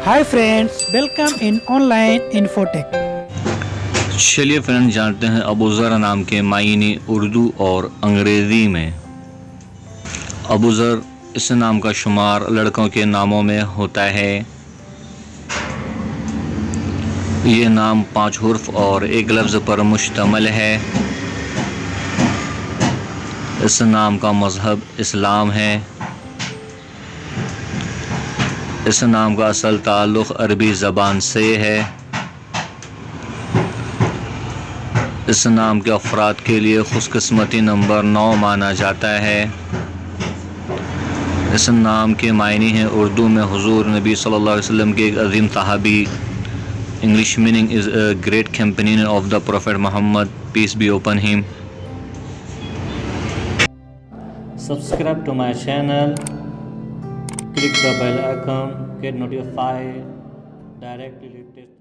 Hi friends, welcome in online infotech. चलिए friend जानते हैं अबूज़र नाम के मायने उर्दू और अंग्रेज़ी में। अबूज़र इस नाम का शुमार लड़कों के नामों में होता है। ये नाम 5 हुर्फ और एक लफ्ज़ पर मुश्तमल है। इस नाम का मज़हब इस्लाम है। इस नाम का असल ताल्लुक़ अरबी ज़बान से है। इस नाम के अफराद के लिए खुशकिस्मती नंबर 9 माना जाता है। इस नाम के मायने हैं उर्दू में हुजूर नबी सल्लल्लाहु अलैहि वसल्लम के एक अजीम सहाबी। English meaning is a great companion of the prophet Mohammed, peace be upon him. Subscribe to my channel, click the bell icon, get notified directly latest